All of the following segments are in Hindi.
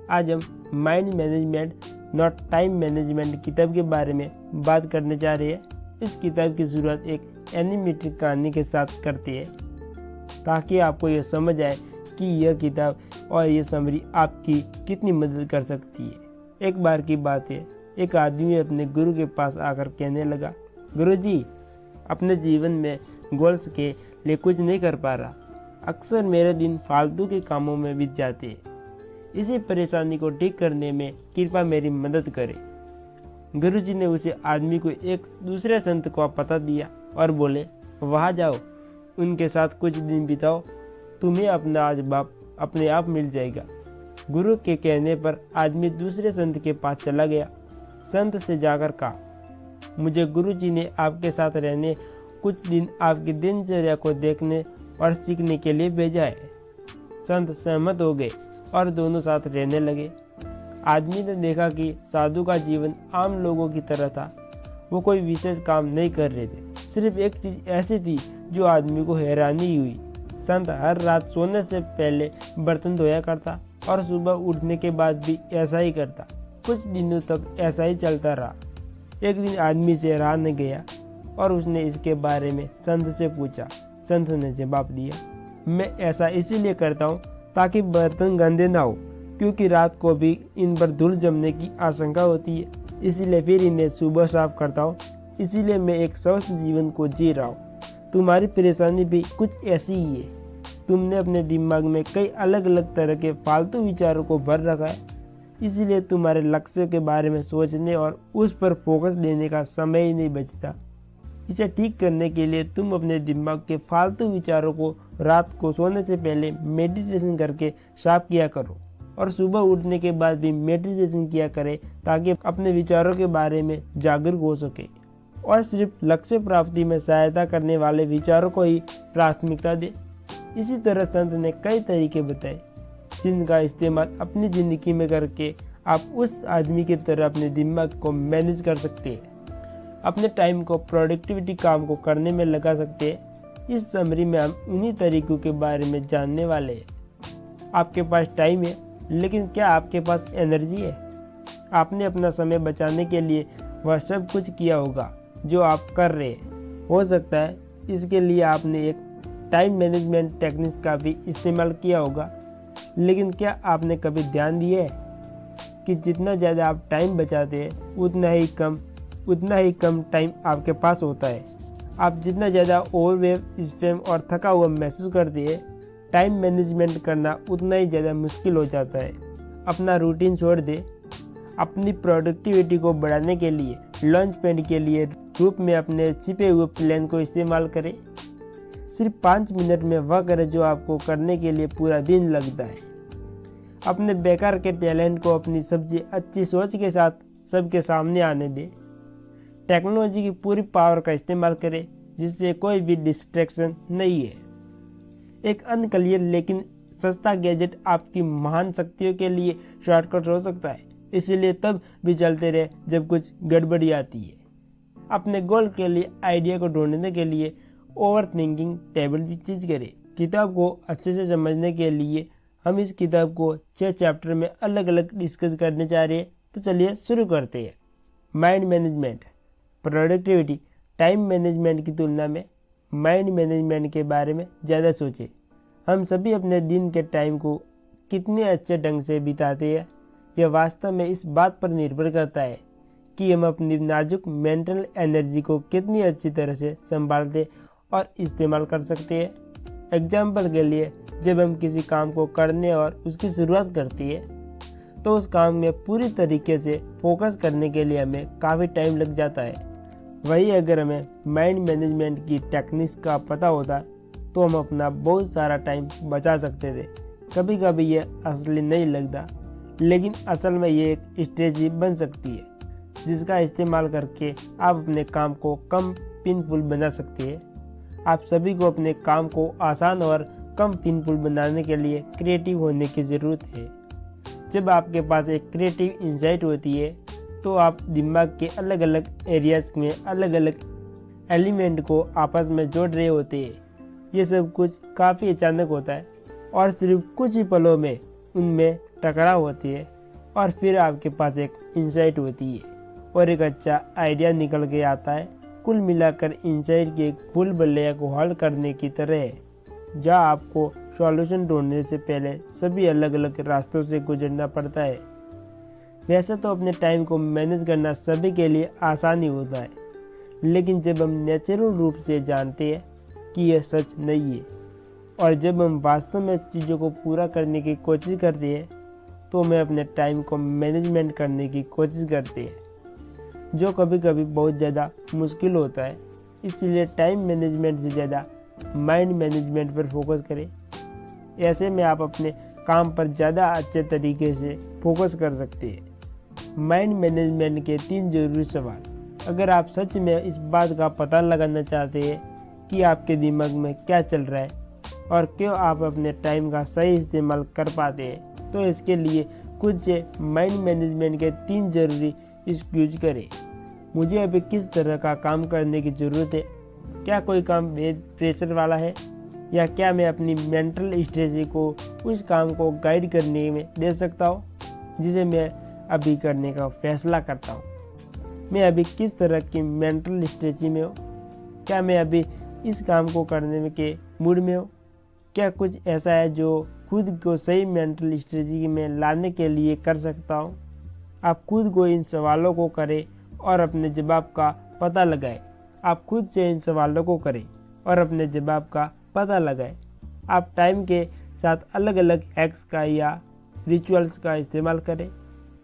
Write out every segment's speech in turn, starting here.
आज हम mind management not time management किताब के बारे में बात करने जा रहे हैं। इस किताब की शुरुआत एक एनिमेटेड कहानी के साथ करती है ताकि आपको यह समझ आए कि यह किताब और यह समरी आपकी कितनी मदद कर सकती है। एक बार की बात है, एक आदमी अपने गुरु के पास आकर कहने लगा, गुरुजी, अपने जीवन में गोल्स के लिए कुछ नहीं कर पा रहा। अक्सर मेरे दिन फालतू के कामों में बीत जाते हैं। इसी परेशानी को ठीक करने में कृपया मेरी मदद करें। गुरुजी ने उसे आदमी को एक दूसरे संत का पता दिया और बोले, वहाँ जाओ, उनके साथ कुछ दिन बिताओ, तुम्हें अपना जवाब अपने आप मिल जाएगा। गुरु के कहने पर आदमी दूसरे संत के पास चला गया। संत से जाकर कहा, मुझे गुरुजी ने आपके साथ रहने, कुछ दिन आपकी दिनचर्या को देखने और सीखने के लिए भेजा है। संत सहमत हो गए और दोनों साथ रहने लगे। आदमी ने देखा कि साधु का जीवन आम लोगों की तरह था। वो कोई विशेष काम नहीं कर रहे थे। सिर्फ एक चीज ऐसी थी जो आदमी को हैरानी हुई। संत हर रात सोने से पहले बर्तन धोया करता और सुबह उठने के बाद भी ऐसा ही करता। कुछ दिनों तक ऐसा ही चलता रहा। एक दिन आदमी से रहा न गया और उसने इसके बारे में संत से पूछा। संत ने जवाब दिया, मैं ऐसा इसीलिए करता हूँ ताकि बर्तन गंदे ना हो, क्योंकि रात को भी इन पर धूल जमने की आशंका होती है। इसीलिए फिर इन्हें सुबह साफ करता हूँ। इसीलिए मैं एक स्वस्थ जीवन को जी रहा हूँ। तुम्हारी परेशानी भी कुछ ऐसी ही है। तुमने अपने दिमाग में कई अलग अलग तरह के फालतू विचारों को भर रखा है। इसीलिए तुम्हारे लक्ष्य के बारे में सोचने और उस पर फोकस देने का समय ही नहीं बचता। इसे ठीक करने के लिए तुम अपने दिमाग के फालतू विचारों को रात को सोने से पहले मेडिटेशन करके साफ किया करो और सुबह उठने के बाद भी मेडिटेशन किया करें ताकि अपने विचारों के बारे में जागरूक हो सके और सिर्फ लक्ष्य प्राप्ति में सहायता करने वाले विचारों को ही प्राथमिकता दे। इसी तरह संत ने कई तरीके बताए जिनका इस्तेमाल अपनी जिंदगी में करके आप उस आदमी की तरह अपने दिमाग को मैनेज कर सकते हैं, अपने टाइम को प्रोडक्टिविटी काम को करने में लगा सकते हैं। इस समरी में हम उन्हीं तरीकों के बारे में जानने वाले हैं। आपके पास टाइम है, लेकिन क्या आपके पास एनर्जी है? आपने अपना समय बचाने के लिए वह सब कुछ किया होगा जो आप कर रहे हैं। हो सकता है इसके लिए आपने एक टाइम मैनेजमेंट टेक्निक्स का भी इस्तेमाल किया होगा, लेकिन क्या आपने कभी ध्यान दिया है कि जितना ज़्यादा आप टाइम बचाते हैं उतना ही कम टाइम आपके पास होता है। आप जितना ज़्यादा ओवरवेल्म, स्पैम और थका हुआ महसूस करते हैं, टाइम मैनेजमेंट करना उतना ही ज़्यादा मुश्किल हो जाता है। अपना रूटीन छोड़ दें। अपनी प्रोडक्टिविटी को बढ़ाने के लिए लॉन्च पैड के लिए रूप में अपने छिपे हुए प्लान को इस्तेमाल करें। सिर्फ 5 मिनट में वह करें जो आपको करने के लिए पूरा दिन लगता है। अपने बेकार के टैलेंट को अपनी सबसे अच्छी सोच के साथ सबके सामने आने दें। टेक्नोलॉजी की पूरी पावर का इस्तेमाल करें जिससे कोई भी डिस्ट्रैक्शन नहीं है। एक अनक्लियर लेकिन सस्ता गैजेट आपकी महान शक्तियों के लिए शॉर्टकट हो सकता है, इसीलिए तब भी चलते रहे जब कुछ गड़बड़ी आती है। अपने गोल के लिए आइडिया को ढूंढने के लिए ओवर थिंकिंग टेबल भी चीज करें। किताब को अच्छे से समझने के लिए हम इस किताब को 6 चैप्टर में अलग अलग डिस्कस करने जा रहे हैं, तो चलिए शुरू करते हैं। Mind management, productivity. Time management की तुलना में माइंड मैनेजमेंट के बारे में ज़्यादा सोचें। हम सभी अपने दिन के टाइम को कितने अच्छे ढंग से बिताते हैं, यह वास्तव में इस बात पर निर्भर करता है कि हम अपनी नाजुक मेंटल एनर्जी को कितनी अच्छी तरह से संभालते और इस्तेमाल कर सकते हैं। एग्जाम्पल के लिए, जब हम किसी काम को करने और उसकी शुरुआत करते हैं तो उस काम में पूरी तरीके से फोकस करने के लिए हमें काफ़ी टाइम लग जाता है। वही अगर हमें माइंड मैनेजमेंट की टेक्निक्स का पता होता तो हम अपना बहुत सारा टाइम बचा सकते थे। कभी कभी ये असली नहीं लगता, लेकिन असल में ये एक स्ट्रेटजी बन सकती है जिसका इस्तेमाल करके आप अपने काम को कम पेनफुल बना सकते हैं। आप सभी को अपने काम को आसान और कम पेनफुल बनाने के लिए क्रिएटिव होने की ज़रूरत है। जब आपके पास एक क्रिएटिव इंसाइट होती है तो आप दिमाग के अलग अलग एरियाज में अलग अलग एलिमेंट को आपस में जोड़ रहे होते हैं। ये सब कुछ काफ़ी अचानक होता है और सिर्फ कुछ ही पलों में उनमें टकराव होती है। और फिर आपके पास एक इंसाइट होती है और एक अच्छा आइडिया निकल के आता है। कुल मिलाकर इंसाइट की एक फुल बल्ले को हल करने की तरह है, जहाँ आपको सॉल्यूशन ढूंढने से पहले सभी अलग अलग रास्तों से गुजरना पड़ता है। वैसे तो अपने टाइम को मैनेज करना सभी के लिए आसान ही होता है, लेकिन जब हम नेचुरल रूप से जानते हैं कि यह सच नहीं है और जब हम वास्तव में चीज़ों को पूरा करने की कोशिश करते हैं तो हमें अपने टाइम को मैनेजमेंट करने की कोशिश करते हैं, जो कभी कभी बहुत ज़्यादा मुश्किल होता है। इसलिए टाइम मैनेजमेंट से ज़्यादा माइंड मैनेजमेंट पर फोकस करें। ऐसे में आप अपने काम पर ज़्यादा अच्छे तरीके से फोकस कर सकते हैं। माइंड मैनेजमेंट के 3 जरूरी सवाल। अगर आप सच में इस बात का पता लगाना चाहते हैं कि आपके दिमाग में क्या चल रहा है और क्यों आप अपने टाइम का सही इस्तेमाल कर पाते हैं, तो इसके लिए खुद से माइंड मैनेजमेंट के 3 जरूरी स्क्यूज करें। मुझे अभी किस तरह का काम करने की ज़रूरत है? क्या कोई काम बेहद प्रेशर वाला है, या क्या मैं अपनी मेंटल स्ट्रेटजी को उस काम को गाइड करने में दे सकता हूँ जिसे मैं अभी करने का फैसला करता हूँ? मैं अभी किस तरह की मेंटल स्ट्रेटजी में हूँ? क्या मैं अभी इस काम को करने में के मूड में हूँ? क्या कुछ ऐसा है जो खुद को सही मेंटल स्ट्रेटजी में लाने के लिए कर सकता हूँ? आप खुद को इन सवालों को करें और अपने जवाब का पता लगाएं। आप खुद से इन सवालों को करें और अपने जवाब का पता लगाएं। आप टाइम के साथ अलग अलग हैक्स का या रिचुअल्स का इस्तेमाल करें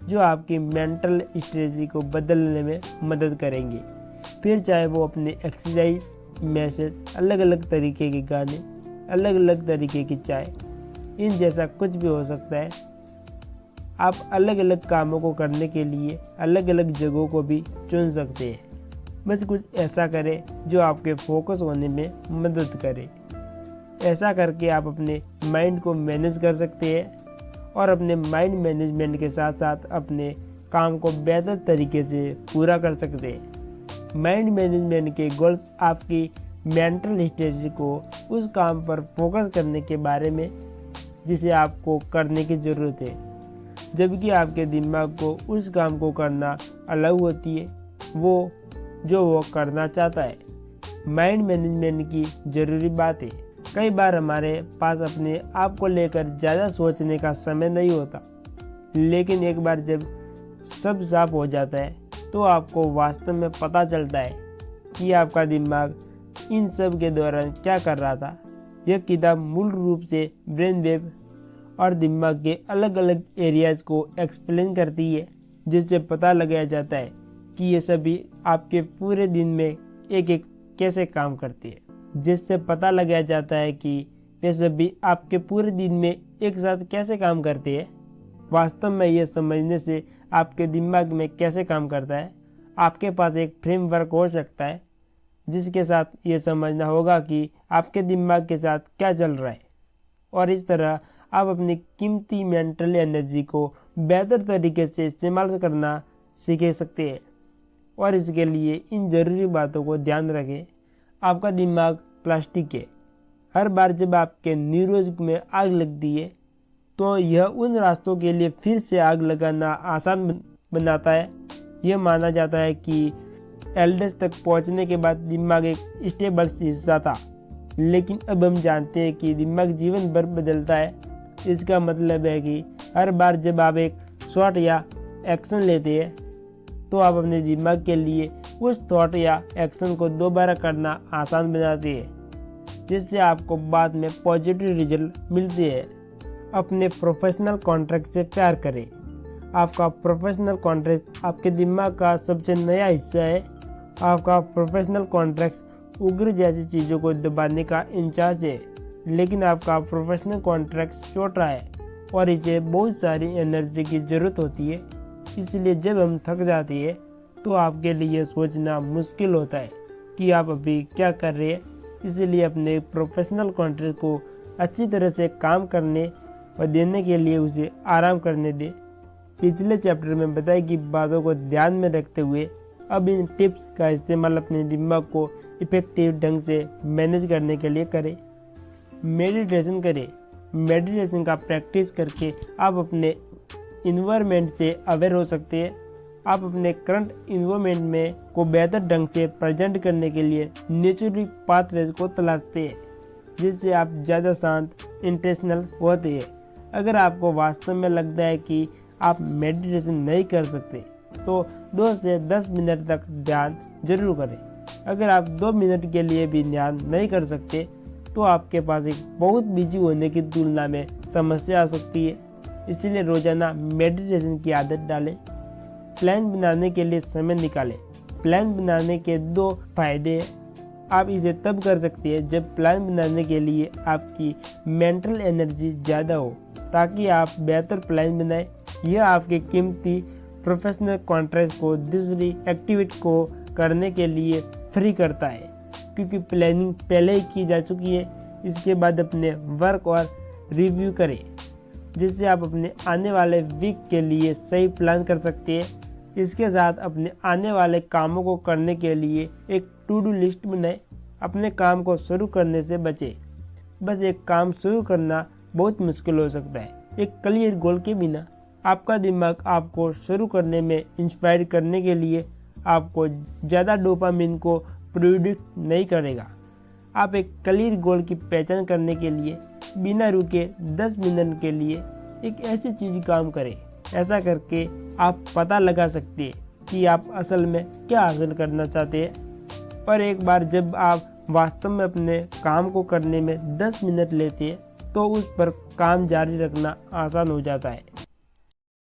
जो आपकी मेंटल स्ट्रेटजी को बदलने में मदद करेंगे। फिर चाहे वो अपने एक्सरसाइज, मैसेज, अलग अलग तरीके के गाने, अलग अलग तरीके की चाय, इन जैसा कुछ भी हो सकता है। आप अलग अलग कामों को करने के लिए अलग अलग जगहों को भी चुन सकते हैं। बस कुछ ऐसा करें जो आपके फोकस होने में मदद करे। ऐसा करके आप अपने माइंड को मैनेज कर सकते हैं और अपने माइंड मैनेजमेंट के साथ साथ अपने काम को बेहतर तरीके से पूरा कर सकते हैं। माइंड मैनेजमेंट के गोल्स आपकी मेंटल स्ट्रेटजी को उस काम पर फोकस करने के बारे में जिसे आपको करने की ज़रूरत है, जबकि आपके दिमाग को उस काम को करना अलग होती है वो करना चाहता है। माइंड मैनेजमेंट की ज़रूरी बात है। कई बार हमारे पास अपने आप को लेकर ज़्यादा सोचने का समय नहीं होता, लेकिन एक बार जब सब साफ हो जाता है तो आपको वास्तव में पता चलता है कि आपका दिमाग इन सब के दौरान क्या कर रहा था। यह किताब मूल रूप से ब्रेन वेव और दिमाग के अलग अलग एरियाज को एक्सप्लेन करती है, जिससे पता लगाया जाता है कि ये सभी आपके पूरे दिन में एक एक कैसे काम करती है। जिससे पता लगाया जाता है कि वे सभी आपके पूरे दिन में एक साथ कैसे काम करते हैं। वास्तव में ये समझने से आपके दिमाग में कैसे काम करता है, आपके पास एक फ्रेमवर्क हो सकता है जिसके साथ ये समझना होगा कि आपके दिमाग के साथ क्या चल रहा है, और इस तरह आप अपनी कीमती मेंटल एनर्जी को बेहतर तरीके से इस्तेमाल करना सीख सकते हैं। और इसके लिए इन ज़रूरी बातों को ध्यान रखें। आपका दिमाग प्लास्टिक है। हर बार जब आपके न्यूरॉन्स में आग लगती है तो यह उन रास्तों के लिए फिर से आग लगाना आसान बनाता है। यह माना जाता है कि एल्डस तक पहुंचने के बाद दिमाग एक स्टेबल हिस्सा था, लेकिन अब हम जानते हैं कि दिमाग जीवन भर बदलता है। इसका मतलब है कि हर बार जब आप एक शॉट या एक्शन लेते हैं तो आप अपने दिमाग के लिए उस थॉट या एक्शन को दोबारा करना आसान बनाते हैं, जिससे आपको बाद में पॉजिटिव रिजल्ट मिलते हैं। अपने प्रोफेशनल कॉन्ट्रैक्ट से प्यार करें। आपका प्रोफेशनल कॉन्ट्रैक्ट आपके दिमाग का सबसे नया हिस्सा है। आपका प्रोफेशनल कॉन्ट्रैक्ट उग्र जैसी चीज़ों को दबाने का इंचार्ज है, लेकिन आपका प्रोफेशनल कॉन्ट्रैक्ट छोटा है और इसे बहुत सारी एनर्जी की ज़रूरत होती है। इसलिए जब हम थक जाते हैं तो आपके लिए सोचना मुश्किल होता है कि आप अभी क्या कर रहे हैं। इसलिए अपने प्रोफेशनल कॉन्ट्रैक्ट को अच्छी तरह से काम करने और देने के लिए उसे आराम करने दें। पिछले चैप्टर में बताई गई बातों को ध्यान में रखते हुए अब इन टिप्स का इस्तेमाल अपने दिमाग को इफेक्टिव ढंग से मैनेज करने के लिए करें। मेडिटेशन करें। मेडिटेशन का प्रैक्टिस करके आप अपने इन्वायरमेंट से अवेयर हो सकते हैं। आप अपने करंट इन्वायरमेंट में को बेहतर ढंग से प्रेजेंट करने के लिए नेचुरली पाथवेज को तलाशते हैं, जिससे आप ज़्यादा शांत इंटेंशनल होते हैं। अगर आपको वास्तव में लगता है कि आप मेडिटेशन नहीं कर सकते तो 2 से 10 मिनट तक ध्यान जरूर करें। अगर आप 2 मिनट के लिए भी ध्यान नहीं कर सकते तो आपके पास एक बहुत बिजी होने की तुलना में समस्या आ सकती है। इसलिए रोजाना मेडिटेशन की आदत डालें। प्लान बनाने के लिए समय निकालें। प्लान बनाने के 2 फायदे हैं। आप इसे तब कर सकते हैं जब प्लान बनाने के लिए आपकी मेंटल एनर्जी ज़्यादा हो, ताकि आप बेहतर प्लान बनाएं। यह आपके कीमती प्रोफेशनल कॉन्ट्रैक्ट को दूसरी एक्टिविटी को करने के लिए फ्री करता है, क्योंकि प्लानिंग पहले ही की जा चुकी है। इसके बाद अपने वर्क और रिव्यू करें, जिससे आप अपने आने वाले वीक के लिए सही प्लान कर सकते हैं। इसके साथ अपने आने वाले कामों को करने के लिए एक टू डू लिस्ट बनाएं। अपने काम को शुरू करने से बचें। बस एक काम शुरू करना बहुत मुश्किल हो सकता है। एक क्लियर गोल के बिना आपका दिमाग आपको शुरू करने में इंस्पायर करने के लिए आपको ज़्यादा डोपामिन को प्रोड्यूस नहीं करेगा। आप एक क्लियर गोल की पहचान करने के लिए बिना रुके 10 मिनट के लिए एक ऐसी चीज़ काम करें। ऐसा करके आप पता लगा सकते हैं कि आप असल में क्या हासिल करना चाहते हैं। और एक बार जब आप वास्तव में अपने काम को करने में 10 मिनट लेते हैं तो उस पर काम जारी रखना आसान हो जाता है।